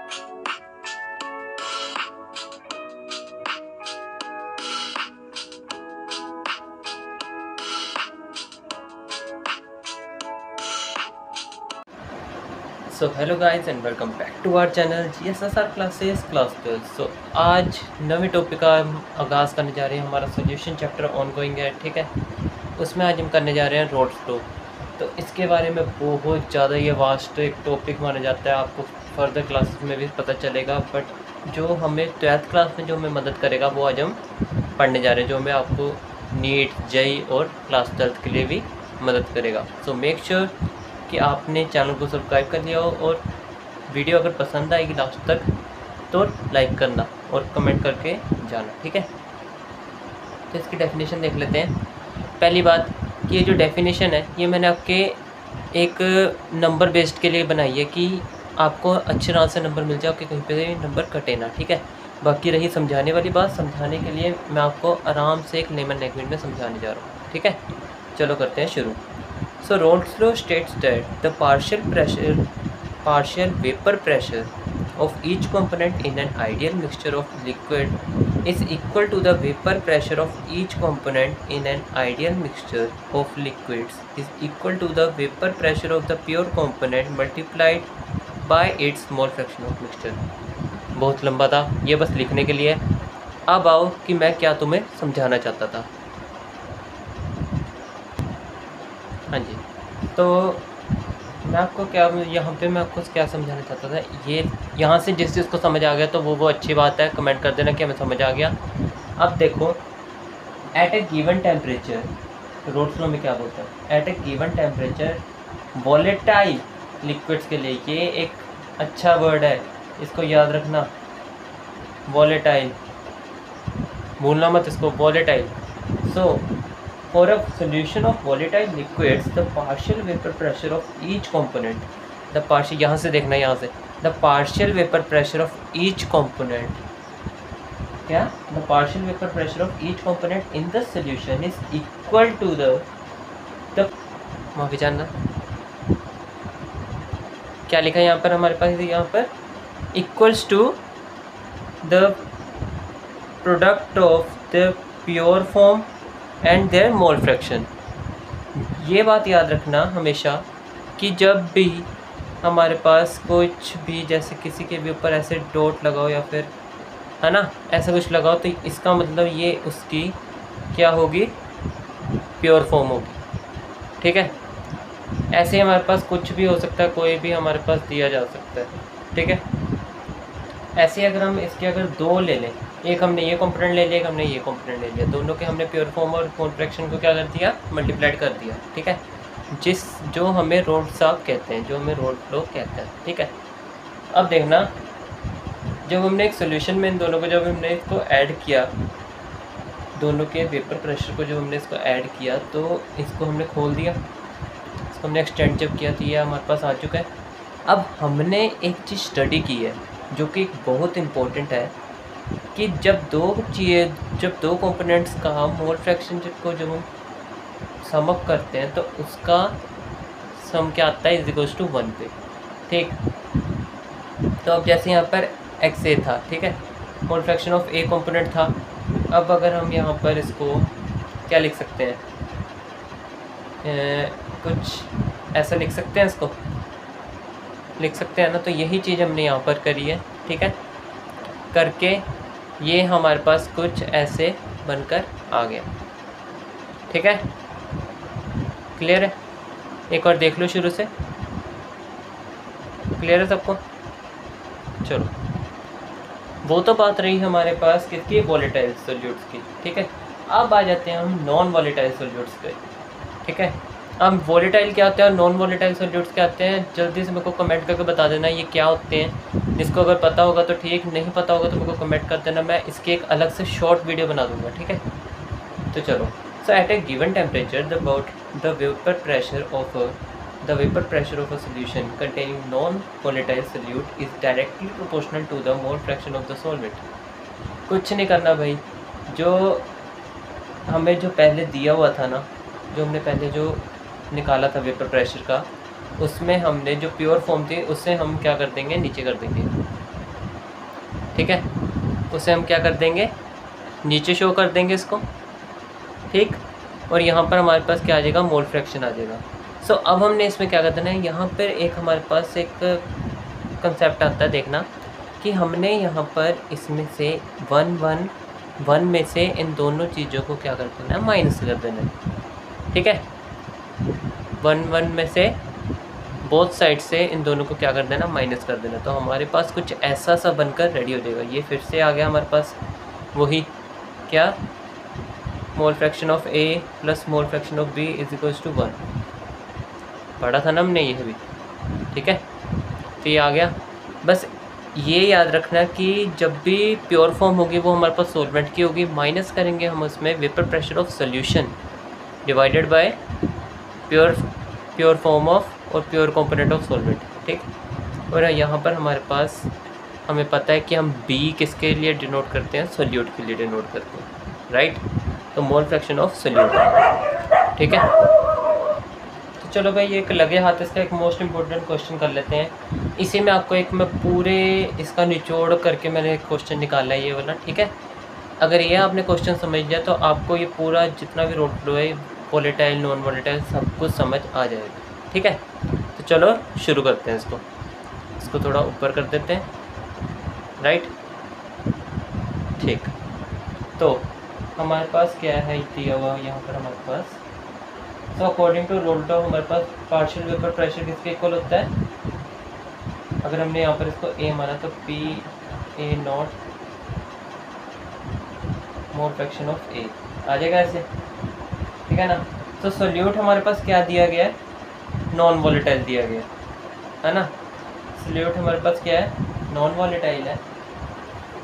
So hello guys and welcome back to our channel GSSR classes class 12। So आज नवे topic का हम आगाज़ करने जा रहे हैं। हमारा सोल्यूशन चैप्टर ऑनगोइंग है, ठीक है। उसमें आज हम करने जा रहे हैं रोड फ्लो। तो इसके बारे में बहुत ज़्यादा ये वास्ट एक टॉपिक माना जाता है, आपको फर्दर क्लासेस में भी पता चलेगा। बट जो हमें 12th क्लास में जो हमें मदद करेगा वो आज हम पढ़ने जा रहे हैं, जो हमें आपको नीट जेई और क्लास 12th के लिए भी मदद करेगा। सो मेक श्योर कि आपने चैनल को सब्सक्राइब कर लिया हो, और वीडियो अगर पसंद आएगी लास्ट तक तो लाइक करना और कमेंट करके जाना, ठीक है। तो इसकी डेफिनेशन देख लेते हैं। पहली बात कि ये जो डेफिनेशन है ये मैंने आपके एक नंबर बेस्ड के लिए बनाई है कि आपको अच्छे तरह से नंबर मिल जाए कि कहीं पे नंबर कटे ना, ठीक है। बाकी रही समझाने वाली बात, समझाने के लिए मैं आपको आराम से एक लेमन लैंग्वेज में समझाने जा रहा हूँ, ठीक है। चलो करते हैं शुरू। So Rolle's law states that the partial vapor pressure of each component in an ideal mixture of liquid is equal to the vapor pressure of each component in an ideal mixture of liquids is equal to the vapor pressure of the pure component multiplied by its mole fraction of mixture। बहुत लंबा था, ये बस लिखने के लिए। अब आओ कि मैं क्या तुम्हें समझाना चाहता था। हाँ जी, तो मैं आपको क्या यहाँ पे मैं आपको क्या समझाना चाहता था, ये यहाँ से जिस चीज़ को समझ आ गया तो वो अच्छी बात है, कमेंट कर देना कि हमें समझ आ गया। अब देखो, eight a given temperature, road flow में क्या बोलता है, eight a given temperature volatile liquids के लिए, ये एक अच्छा वर्ड है, इसको याद रखना, वॉलेटाइल, भूलना मत इसको, volatile. So for a solution of volatile liquids, the partial vapor pressure of each component, the partial, यहाँ से देखना, यहाँ से the partial vapor pressure of each component, क्या, the partial vapor pressure of each component in the solution is equal to the माफी जानना, क्या लिखा है यहाँ पर हमारे पास, यहाँ पर equals to the product of the pure form and their mole fraction. ये बात याद रखना हमेशा कि जब भी हमारे पास कुछ भी, जैसे किसी के भी ऊपर ऐसे डॉट लगाओ या फिर, है ना, ऐसा कुछ लगाओ, तो इसका मतलब ये उसकी क्या होगी, प्योर फॉर्म होगी, ठीक है। ऐसे हमारे पास कुछ भी हो सकता है, कोई भी हमारे पास दिया जा सकता है, ठीक है। ऐसे अगर हम इसके अगर दो ले लें, एक हमने ये कंपोनेंट ले लिया, एक हमने ये कंपोनेंट ले लिया, दोनों के हमने प्योर फॉर्म और मोल फ्रैक्शन को क्या कर दिया, मल्टीप्लाइड कर दिया, ठीक है। जो हमें रोड साफ कहते हैं, जो हमें रोड फ्लो कहते हैं, ठीक है। अब देखना, जब हमने एक सोल्यूशन में इन दोनों को, जब हमने इसको ऐड किया, दोनों के वेपर प्रेशर को जब हमने इसको ऐड किया, तो इसको हमने खोल दिया, इसको हमने एक्सटेंड जब किया तो ये हमारे पास आ चुका है। अब हमने एक चीज़ स्टडी की है जो कि बहुत इम्पोर्टेंट है, कि जब दो कंपोनेंट्स का मोल फ्रैक्शन को जब हम सम अप करते हैं तो उसका सम क्या आता है, इज इक्वल्स टू 1 पे, ठीक। तो अब जैसे यहाँ पर XA था, ठीक है, मोल फ्रैक्शन ऑफ A कंपोनेंट था। अब अगर हम यहाँ पर इसको क्या लिख सकते हैं, कुछ ऐसा लिख सकते हैं, इसको लिख सकते हैं ना। तो यही चीज़ हमने यहाँ पर करी है, ठीक है। करके ये हमारे पास कुछ ऐसे बनकर आ गया, ठीक है। क्लियर है, एक और देख लो शुरू से, क्लियर है सबको। चलो, वो तो बात रही हमारे पास किसकी, वॉलेटाइल सॉल्यूट्स की, ठीक है। अब आ जाते हैं हम नॉन वॉलेटाइल सॉल्यूट्स पे, ठीक है। अब वॉलेटाइल क्या होते हैं और नॉन वॉलेटाइल सॉल्यूट्स क्या होते हैं, जल्दी से मेरे को कमेंट करके बता देना ये क्या होते हैं। जिसको अगर पता होगा तो ठीक, नहीं पता होगा तो मेरे को कमेंट कर देना, मैं इसके एक अलग से शॉर्ट वीडियो बना दूंगा, ठीक है। तो चलो, so at a given temperature the vapour pressure of a solution containing non volatile solute is directly proportional to the mole fraction of the solvent. कुछ नहीं करना भाई, जो हमें जो पहले दिया हुआ था ना, जो हमने पहले जो निकाला था वेपर प्रेशर का, उसमें हमने जो प्योर फॉर्म थी उससे हम क्या कर देंगे, नीचे कर देंगे, ठीक है, उसे हम क्या कर देंगे, नीचे शो कर देंगे इसको, ठीक। और यहाँ पर हमारे पास क्या आ जाएगा, मोल फ्रैक्शन आ जाएगा। सो अब हमने इसमें क्या कर देना है, यहाँ पर एक हमारे पास एक कंसेप्ट आता है, देखना कि हमने यहाँ पर इसमें से वन में से इन दोनों चीज़ों को क्या कर देना है, माइनस कर देना है, ठीक है। वन में से बोथ साइड से इन दोनों को क्या कर देना, माइनस कर देना। तो हमारे पास कुछ ऐसा सा बनकर रेडी हो जाएगा। ये फिर से आ गया हमारे पास वही क्या, mole fraction of A plus mole fraction of B is equals to 1। पढ़ा था ना हमने ये भी, ठीक है। तो ये आ गया। बस ये याद रखना कि जब भी प्योर फॉर्म होगी वो हमारे पास सॉल्वेंट की होगी, माइनस करेंगे हम उसमें vapour pressure of solution divided by pure form of और प्योर कंपोनेंट ऑफ सॉल्वेंट, ठीक। और यहाँ पर हमारे पास हमें पता है कि हम बी किसके लिए डिनोट करते हैं, सोल्यूट के लिए डिनोट करते हैं, राइट। तो मोल फ्रैक्शन ऑफ सोल्यूट, ठीक है। तो चलो भाई, एक लगे हाथ इसका एक मोस्ट इम्पोर्टेंट क्वेश्चन कर लेते हैं। इसी में आपको एक मैं पूरे इसका निचोड़ करके मैंने एक क्वेश्चन निकाला है, ये वाला, ठीक है। अगर ये आपने क्वेश्चन समझ लिया तो आपको ये पूरा जितना भी रोड फ्लो है, वोलेटाइल नॉन वोलेटाइल, सब कुछ समझ आ जाएगा, ठीक है। तो चलो शुरू करते हैं इसको थोड़ा ऊपर कर देते हैं, राइट, ठीक। तो हमारे पास क्या है दिया हुआ यहाँ पर हमारे पास, तो अकॉर्डिंग टू रोल्टो हमारे पास पार्शियल वेपर प्रेशर किसके इक्वल होता है, अगर हमने यहाँ पर इसको ए माना तो P A nought mole fraction of A आ जाएगा ऐसे, ठीक है ना। तो सोल्यूट हमारे पास क्या दिया गया है, नॉन वॉलेटाइल दिया गया है ना। सोल्यूट हमारे पास क्या है, नॉन वॉलेटाइल है।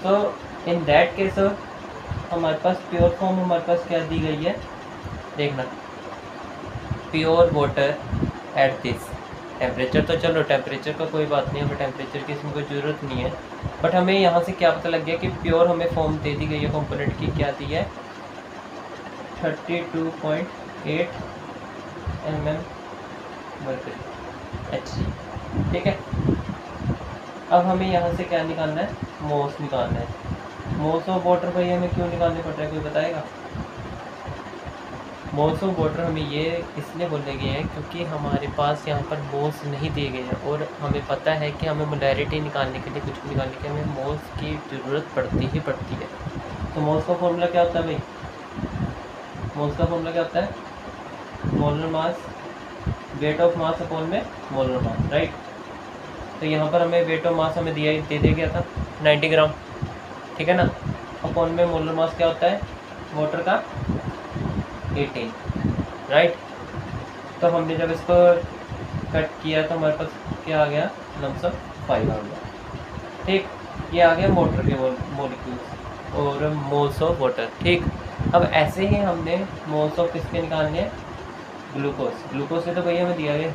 तो इन दैट केस हमारे पास प्योर फॉर्म हमारे पास क्या दी गई है, देखना, pure water at this temperature. तो चलो टेम्परेचर का कोई बात नहीं, हमें टेम्परेचर की इसमें कोई ज़रूरत नहीं है, बट हमें यहाँ से क्या पता लग गया कि प्योर हमें फॉर्म दे दी गई है कंपोनेंट की, क्या दी है, 32.8 mm मरकरी Hg, ठीक है। अब हमें यहाँ से क्या निकालना है, मोल्स निकालना है। मोल्स ऑफ वाटर भाई हमें क्यों निकालने पड़ रहा है, कोई बताएगा। मोल्स ऑफ वाटर हमें ये इसलिए बोले गए हैं क्योंकि हमारे पास यहाँ पर मोल्स नहीं दिए गए हैं, और हमें पता है कि हमें मोलैरिटी निकालने के लिए, कुछ भी निकालने के लिए हमें मोल्स की ज़रूरत पड़ती ही पड़ती है। तो मोल्स का फॉर्मूला क्या होता है भाई, मोल्स का फॉर्मूला क्या होता है, molar mass, weight of mass upon में मोलर मास, राइट। तो यहाँ पर हमें वेट ऑफ मास हमें दे दिया गया था 90 ग्राम, ठीक है ना। अपॉन में मोलर मास क्या होता है वाटर का, 18, राइट। तो हमने जब इसको कट किया तो हमारे पास क्या आ गया, लमसम 5 आ गया, ठीक। ये आ गया वाटर के मॉलिक्यूल्स और मोल्स ऑफ वाटर, ठीक। अब ऐसे ही हमने मोल्स ऑफ किसके निकालने हैं, ग्लूकोज से तो भैया हमें दिया गया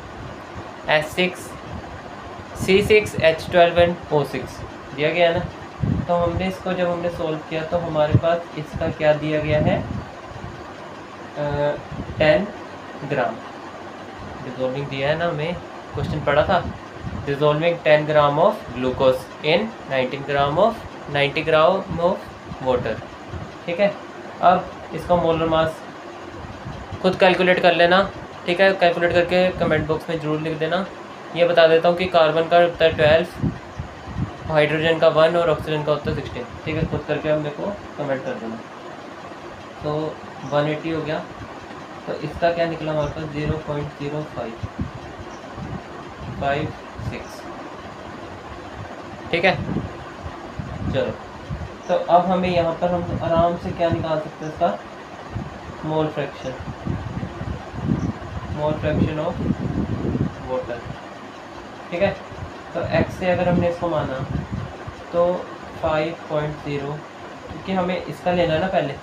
C6H12NO6 दिया गया है ना। तो हमने इसको जब हमने सोल्व किया तो हमारे पास इसका क्या दिया गया है, 10 ग्राम डिजोल्विंग दिया है ना, हमें क्वेश्चन पढ़ा था, dissolving 10 gram of glucose in 90 gram of water, ठीक है। अब इसका मोलर मास खुद कैलकुलेट कर लेना, ठीक है। कैलकुलेट करके कमेंट बॉक्स में ज़रूर लिख देना। ये बता देता हूँ कि कार्बन का होता है 12, हाइड्रोजन का 1 और ऑक्सीजन का होता है 16, ठीक है। खुद करके अब मेरे को कमेंट कर देना। तो 180 हो गया, तो इसका क्या निकला हमारे पास, 0.0556, ठीक है। चलो, तो अब हमें यहाँ पर हम आराम से क्या निकाल सकते हैं, इसका मोल फ्रैक्शन ऑफ वाटर, ठीक है। तो x से अगर हमने इसको माना तो 5.0, क्योंकि हमें इसका लेना है ना पहले,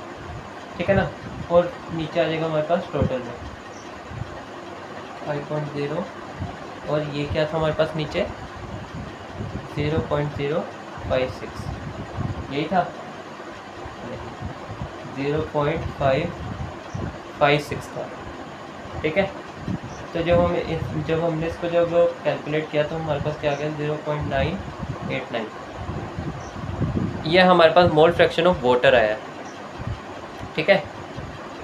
ठीक है ना। और नीचे आ जाएगा हमारे पास टोटल में 5.0, और ये क्या था हमारे पास नीचे 0.056, यही था, 0.556 था, ठीक है। तो जब हमने इसको कैलकुलेट किया तो हमारे पास क्या आ गया, 0.989, ये हमारे पास मोल फ्रैक्शन ऑफ वाटर आया, ठीक है।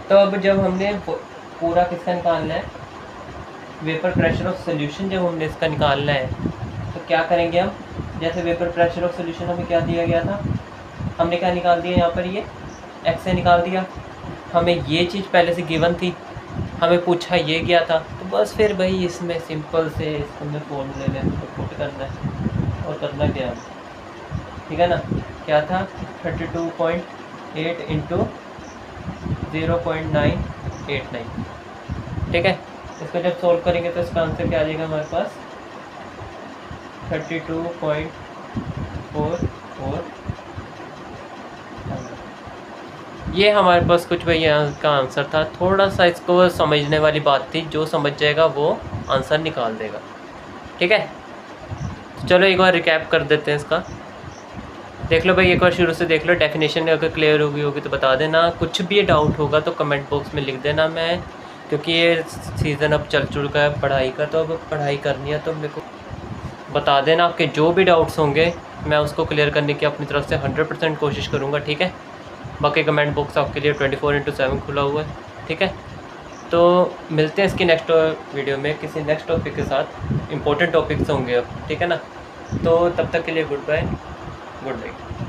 तो अब जब हमने पूरा किसका निकालना है, वेपर प्रेशर ऑफ सोल्यूशन, जब हमने इसका निकालना है तो क्या करेंगे हम, जैसे वेपर प्रेशर ऑफ सोल्यूशन हमें क्या दिया गया था, हमने क्या निकाल दिया यहाँ पर, ये एक्स से निकाल दिया। हमें ये चीज़ पहले से गिवन थी, हमें पूछा ये गया था, तो बस फिर भाई इसमें सिंपल से इसको हमें फॉर्मूले में पुट करना है और करना क्या है, ठीक है ना। क्या था 32.8 इंटू 0.989, ठीक है। इसको जब सॉल्व करेंगे तो इसका आंसर क्या आ जाएगा हमारे पास 32.44। ये हमारे पास कुछ भाई यहाँ का आंसर था। थोड़ा सा इसको समझने वाली बात थी, जो समझ जाएगा वो आंसर निकाल देगा, ठीक है। चलो एक बार रिकैप कर देते हैं इसका। देख लो भाई, एक बार शुरू से देख लो, डेफिनेशन अगर क्लियर होगी तो बता देना, कुछ भी डाउट होगा तो कमेंट बॉक्स में लिख देना। मैं क्योंकि ये सीज़न अब चल चुका है पढ़ाई का, तो अब पढ़ाई करनी है तो मेरे को बता देना। आपके जो भी डाउट्स होंगे मैं उसको क्लियर करने की अपनी तरफ से 100% कोशिश करूँगा, ठीक है। बाकी कमेंट बॉक्स आपके लिए 24/7 खुला हुआ है, ठीक है। तो मिलते हैं इसकी नेक्स्ट वीडियो में किसी नेक्स्ट टॉपिक के साथ, इंपॉर्टेंट टॉपिक्स होंगे अब, ठीक है ना। तो तब तक के लिए गुड बाय, गुड नाइट।